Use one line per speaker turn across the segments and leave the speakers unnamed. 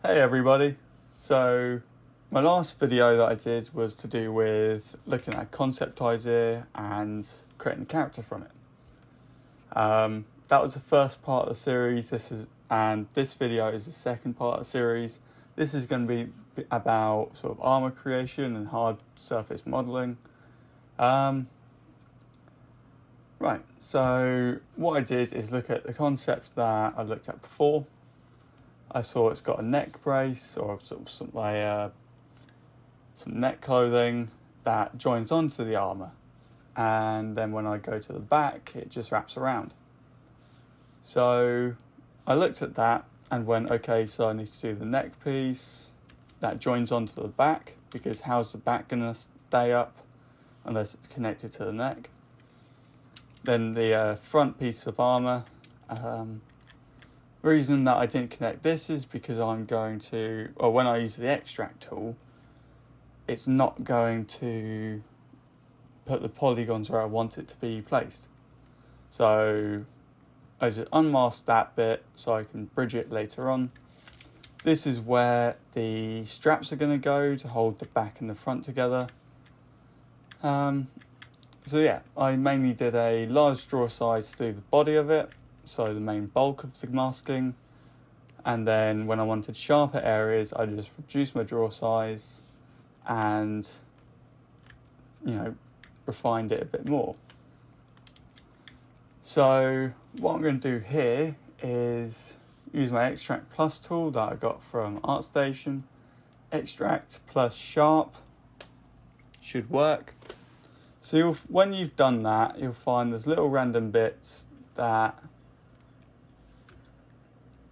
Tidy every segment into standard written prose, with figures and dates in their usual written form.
Hey everybody, so my last video that I did was to do with looking at a concept idea and creating a character from it. That was the first part of the series, and this video is the second part of the series. This is going to be about sort of armor creation and hard surface modelling. Right, so what I did is look at the concept that I looked at before. I saw it's got a neck brace or sort of some neck clothing that joins onto the armour, and then when I go to the back it just wraps around. So I looked at that and went, okay, so I need to do the neck piece that joins onto the back, because how's the back going to stay up unless it's connected to the neck? Then the front piece of armour. The reason that I didn't connect this is because when I use the extract tool, it's not going to put the polygons where I want it to be placed. So I just unmasked that bit so I can bridge it later on. This is where the straps are going to go to hold the back and the front together. So yeah, I mainly did a large draw size to do the body of it, so the main bulk of the masking, and then when I wanted sharper areas I just reduced my draw size and refined it a bit more. So what I'm going to do here is use my Extract Plus tool that I got from ArtStation. Extract plus Sharp should work. So when you've done that, you'll find there's little random bits that,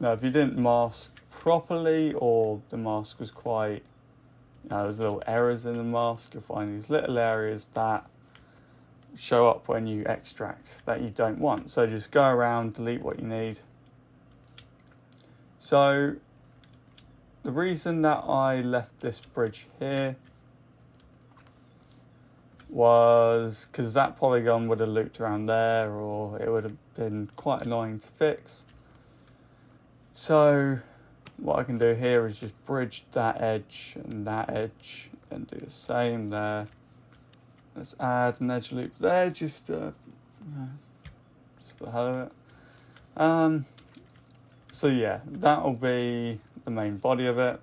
if you didn't mask properly or the mask was quite, there's little errors in the mask, you'll find these little areas that show up when you extract that you don't want. So just go around, delete what you need. So the reason that I left this bridge here was because that polygon would have looped around there, or it would have been quite annoying to fix. So what I can do here is just bridge that edge and do the same there. Let's add an edge loop there, just for the hell of it. So yeah, that'll be the main body of it.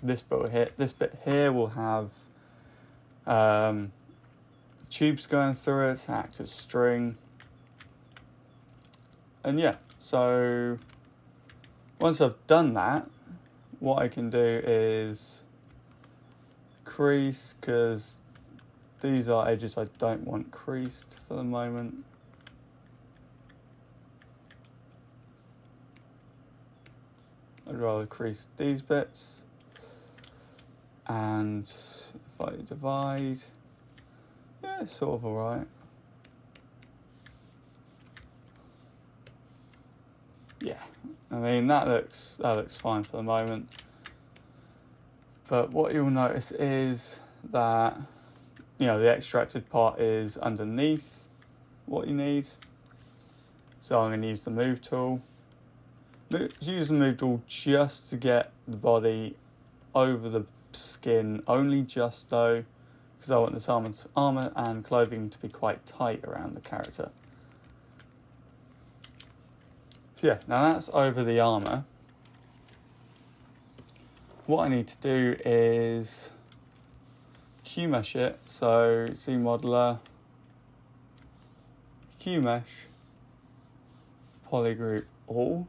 This bit here will have tubes going through it to act as string. And yeah, so once I've done that, what I can do is crease, because these are edges I don't want creased for the moment. I'd rather crease these bits. And if I divide, yeah, it's sort of alright. Yeah, I mean that looks fine for the moment. But what you'll notice is that the extracted part is underneath what you need. So I'm going to use the move tool. Use the move tool just to get the body over the skin, only just though, because I want this armor and clothing to be quite tight around the character. So yeah, now that's over the armor. What I need to do is Q-mesh it. So C modeler, Q-mesh, polygroup all.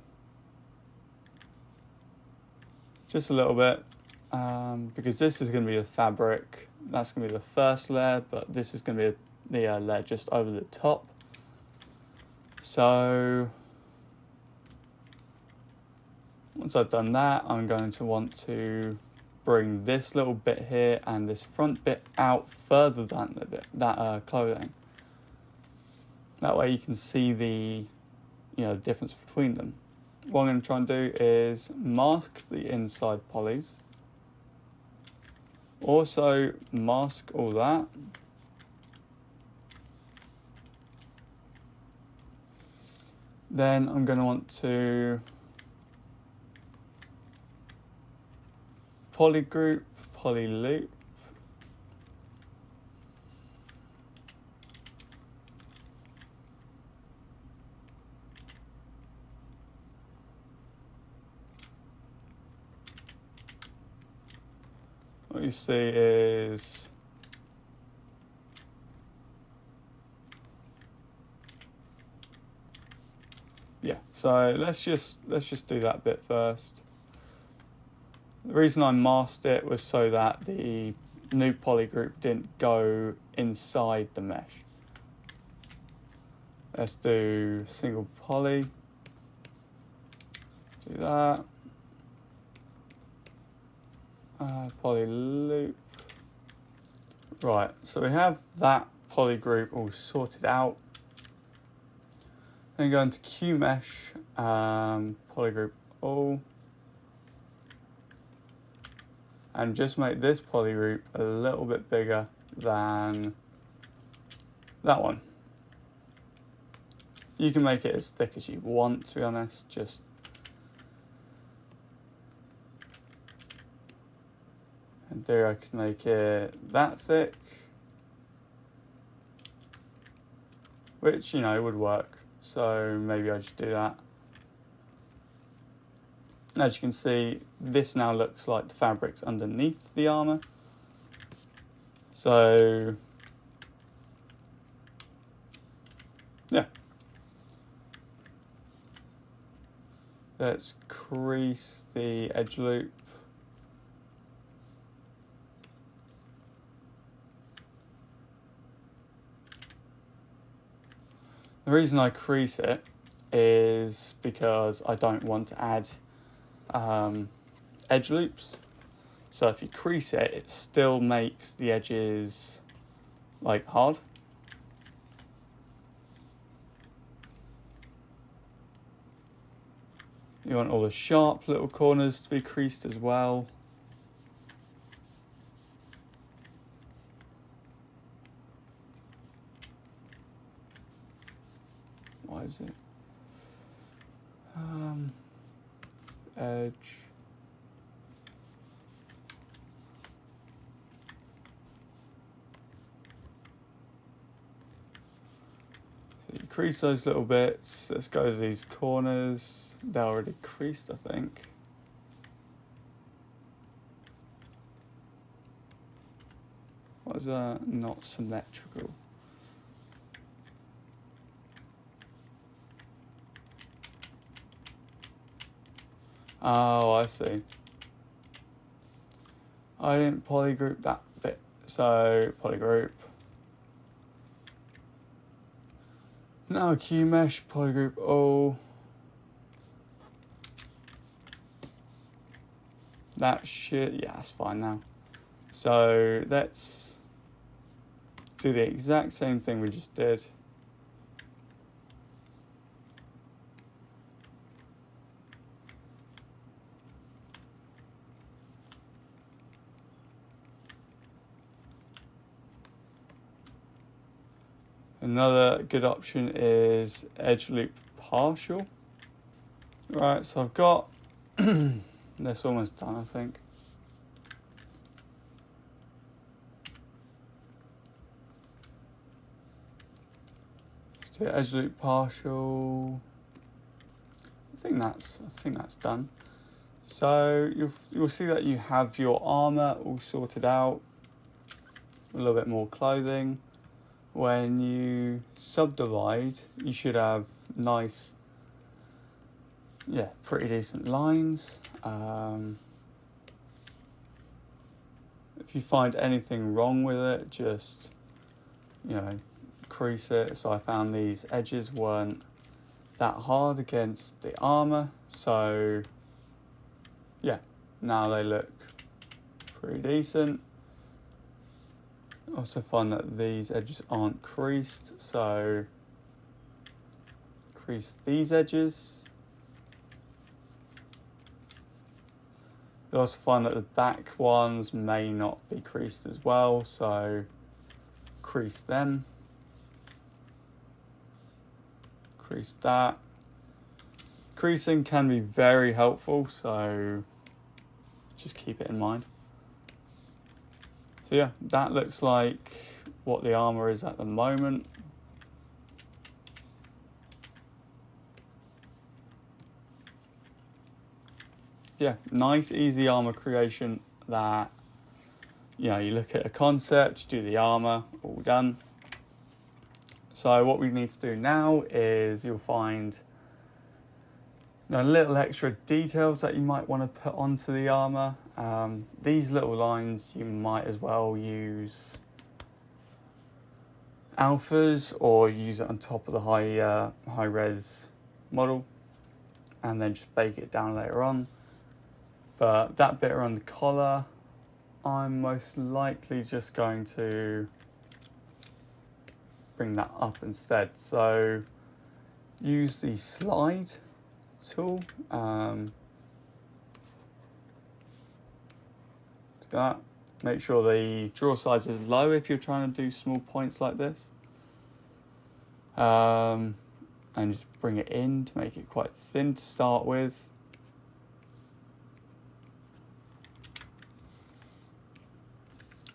Just a little bit, because this is going to be the fabric. That's going to be the first layer, but this is going to be the layer just over the top. So once I've done that, I'm going to want to bring this little bit here and this front bit out further than that clothing. That way you can see the difference between them. What I'm going to try and do is mask the inside polys. Also mask all that. Then I'm going to want to polygroup, polyloop. What you see is so let's just do that bit first. The reason I masked it was so that the new polygroup didn't go inside the mesh. Let's do single poly. Do that. Poly loop. Right, so we have that polygroup all sorted out. Then go into QMesh, polygroup all, and just make this polygroup a little bit bigger than that one. You can make it as thick as you want, to be honest, just and there I can make it that thick, which, you know, would work. So maybe I just do that. As you can see, this now looks like the fabric's underneath the armour. So, yeah. Let's crease the edge loop. The reason I crease it is because I don't want to add edge loops. So if you crease it, it still makes the edges like hard. You want all the sharp little corners to be creased as well. Why is it? Edge. So you crease those little bits. Let's go to these corners. They're already creased, I think. Why is that not symmetrical? Oh, I see. I didn't polygroup that bit. So, polygroup. Now QMesh, polygroup all. That shit, yeah, that's fine now. So, let's do the exact same thing we just did. Another good option is edge loop partial. Right, so I've got this almost done, I think. Let's do edge loop partial. I think that's done. So you'll see that you have your armour all sorted out. A little bit more clothing. When you subdivide, you should have nice, pretty decent lines. If you find anything wrong with it, just, crease it. So I found these edges weren't that hard against the armour. So, now they look pretty decent. Also find that these edges aren't creased, so crease these edges. You'll also find that the back ones may not be creased as well, so crease them. Crease that. Creasing can be very helpful, so just keep it in mind. So yeah, that looks like what the armour is at the moment. Yeah, nice, easy armour creation that, you know, you look at a concept, do the armour, all done. So what we need to do now is you'll find little extra details that you might want to put onto the armour. These little lines you might as well use alphas or use it on top of the high res model and then just bake it down later on. But that bit around the collar, I'm most likely just going to bring that up instead. So use the slide tool. Do that. Make sure the draw size is low if you're trying to do small points like this. And just bring it in to make it quite thin to start with.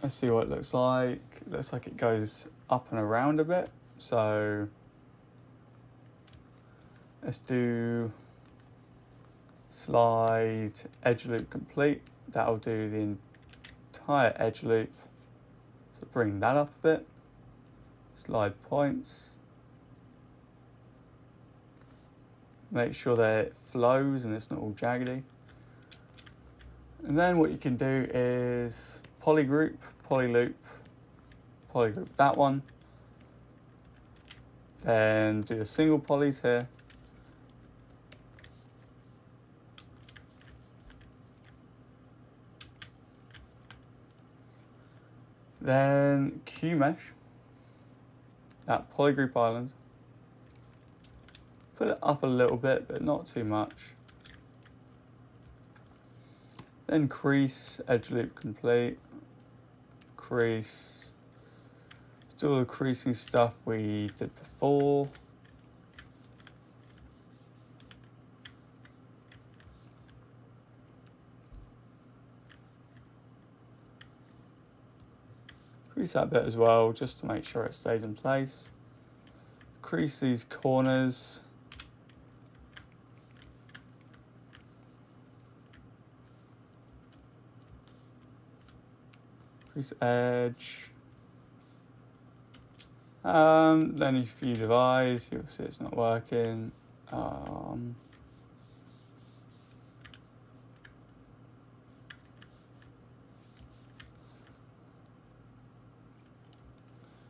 Let's see what it looks like. It looks like it goes up and around a bit. So let's do slide edge loop complete. That'll do the entire edge loop. So bring that up a bit. Slide points. Make sure that it flows and it's not all jaggedy. And then what you can do is polygroup, polyloop that one. Then do the single polys here. Then Q mesh, that polygroup island. Put it up a little bit, but not too much. Then crease, edge loop complete. Crease. Do all the creasing stuff we did before. Crease that bit as well, just to make sure it stays in place. Crease these corners. Crease edge. Then if you divide, you'll see it's not working.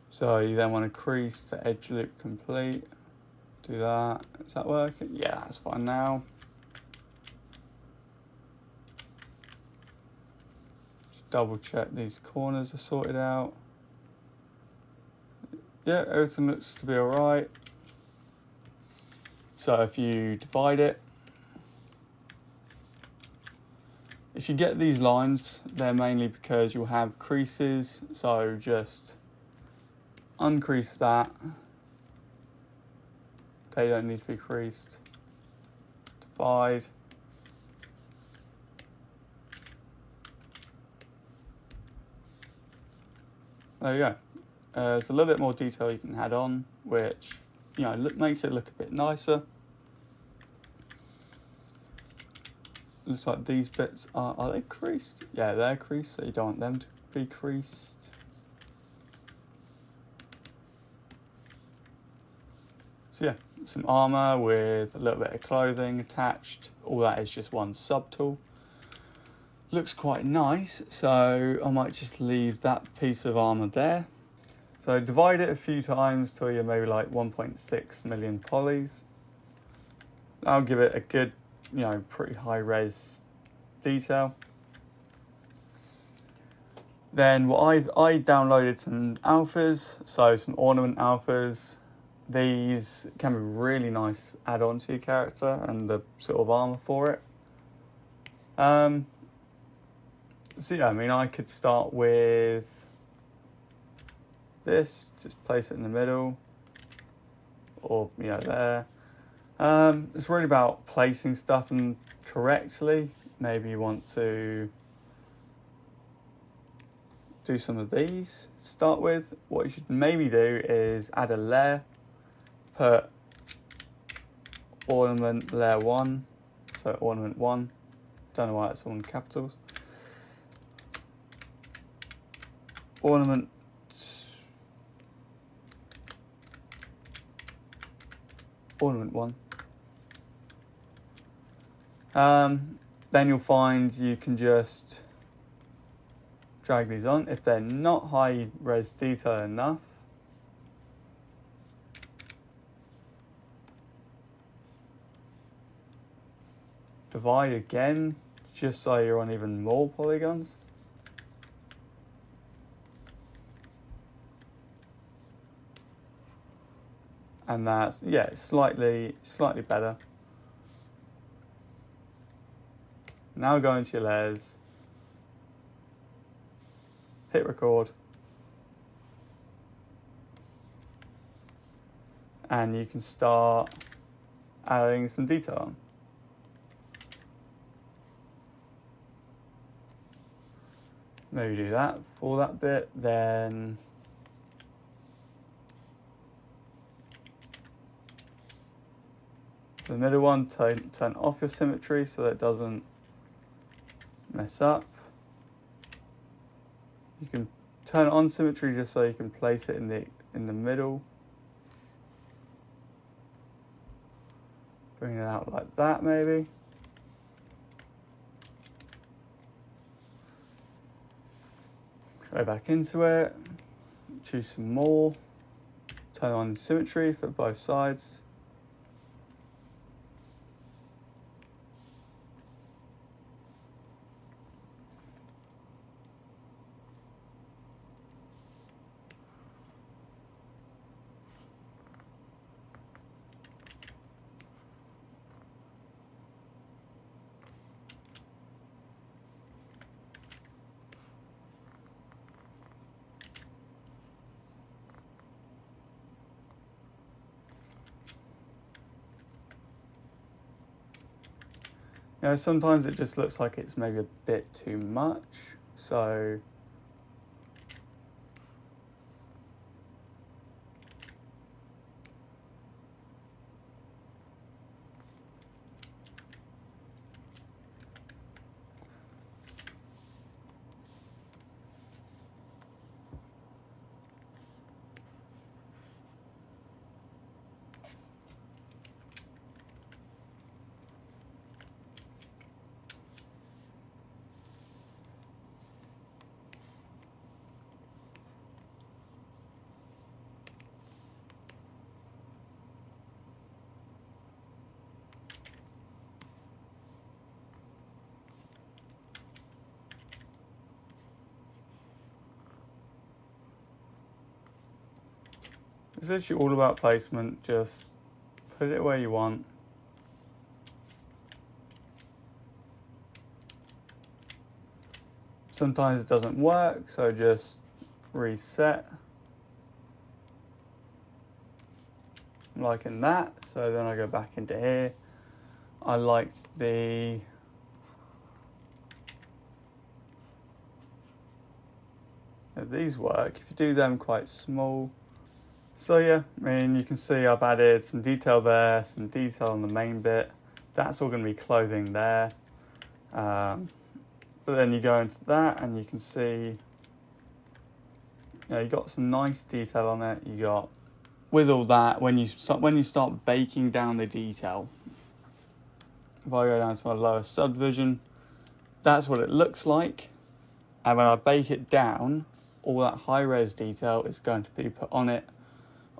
So you then want to crease the edge loop complete. Do that. Is that working? Yeah, that's fine now. Just double check these corners are sorted out. Yeah, everything looks to be alright. So if you divide it, if you get these lines, they're mainly because you'll have creases. So just uncrease that. They don't need to be creased. Divide. There you go. There's a little bit more detail you can add on, which, you know, makes it look a bit nicer. Looks like these bits are they creased? Yeah, they're creased, so you don't want them to be creased. So yeah, some armour with a little bit of clothing attached. All that is just one subtool. Looks quite nice, so I might just leave that piece of armour there. So divide it a few times till you're maybe like 1.6 million polys. That'll give it a good, you know, pretty high res detail. Then I downloaded some alphas, so some ornament alphas. These can be really nice add-on to your character and the sort of armour for it. So yeah, I mean, I could start with this, just place it in the middle, or, you know, there. It's really about placing stuff and correctly. Maybe you want to do some of these to start with. What you should maybe do is add a layer, put ornament layer 1, so ornament 1, don't know why it's all in capitals. Ornament 1. Then you'll find you can just drag these on. If they're not high res detail enough, divide again, just so you're on even more polygons. And that's, yeah, slightly better. Now go into your layers, hit record, and you can start adding some detail on. Maybe do that for that bit, then the middle one, turn off your symmetry so that it doesn't mess up. You can turn on symmetry just so you can place it in the middle. Bring it out like that maybe. Go back into it, choose some more, turn on symmetry for both sides. You know, sometimes it just looks like it's maybe a bit too much, so it's literally all about placement. Just put it where you want. Sometimes it doesn't work, so just reset. I'm liking that, so then I go back into here. I liked these work. If you do them quite small. So yeah, I mean, you can see I've added some detail there, some detail on the main bit. That's all going to be clothing there. But then you go into that and you can see, you got some nice detail on it. You got, with all that, when you start baking down the detail, if I go down to my lower subdivision, that's what it looks like. And when I bake it down, all that high res detail is going to be put on it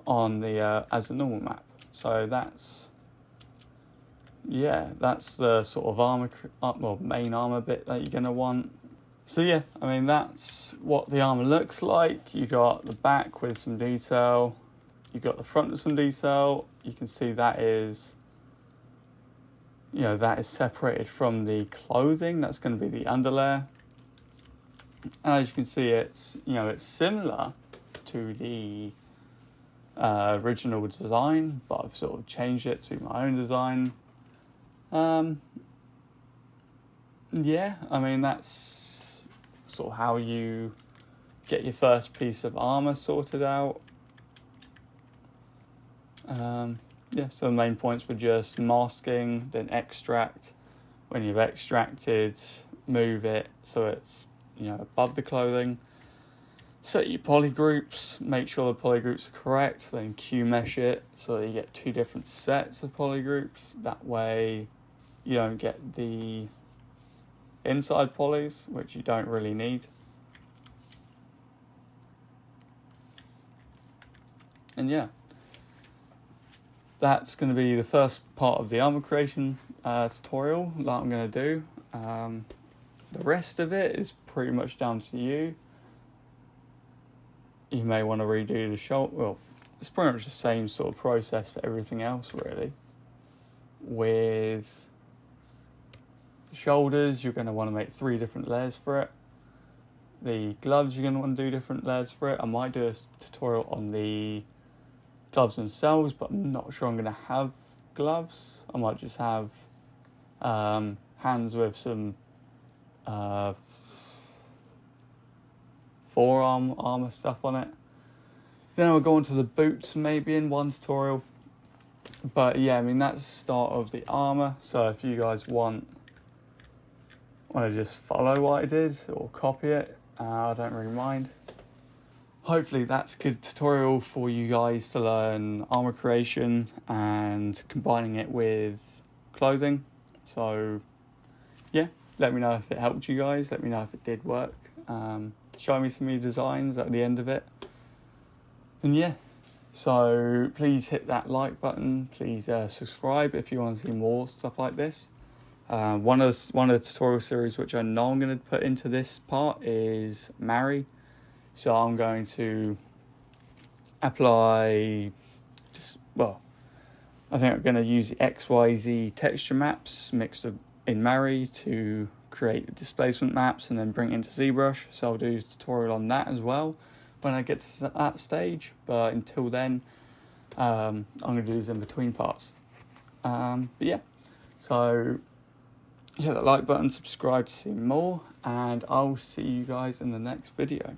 on the as a normal map. So that's the sort of armor, main armor bit that you're going to want. So yeah, I mean, that's what the armor looks like. You got the back with some detail, you got the front with some detail. You can see that is, that is separated from the clothing. That's going to be the underlayer. And as you can see, it's similar to the original design, but I've sort of changed it to be my own design. Yeah, I mean, that's sort of how you get your first piece of armour sorted out. Yeah, so the main points were just masking, then extract. When you've extracted, move it so it's, you know, above the clothing. Set your polygroups, make sure the polygroups are correct, then Q-mesh it so that you get 2 different sets of polygroups. That way you don't get the inside polys, which you don't really need. And yeah, that's going to be the first part of the armor creation tutorial that I'm going to do. The rest of it is pretty much down to you. You may want to redo the shoulder. Well, it's pretty much the same sort of process for everything else, really. With the shoulders, you're going to want to make 3 different layers for it. The gloves, you're going to want to do different layers for it. I might do a tutorial on the gloves themselves, but I'm not sure I'm going to have gloves. I might just have hands with some forearm armor stuff on it. Then I'll go on to the boots maybe in one tutorial. But yeah, I mean, that's the start of the armor. So if you guys want to just follow what I did or copy it, I don't really mind. Hopefully that's a good tutorial for you guys to learn armor creation and combining it with clothing. So yeah, let me know if it helped you guys. Let me know if it did work. Show me some of your designs at the end of it. And yeah, so please hit that like button. Please subscribe if you want to see more stuff like this. One of the tutorial series which I know I'm going to put into this part is marry. So I'm going to apply I think I'm going to use the XYZ texture maps mixed in marry to create displacement maps and then bring it into ZBrush. So I'll do a tutorial on that as well when I get to that stage. But until then, I'm going to do these in between parts. But yeah, so hit that like button, subscribe to see more, and I'll see you guys in the next video.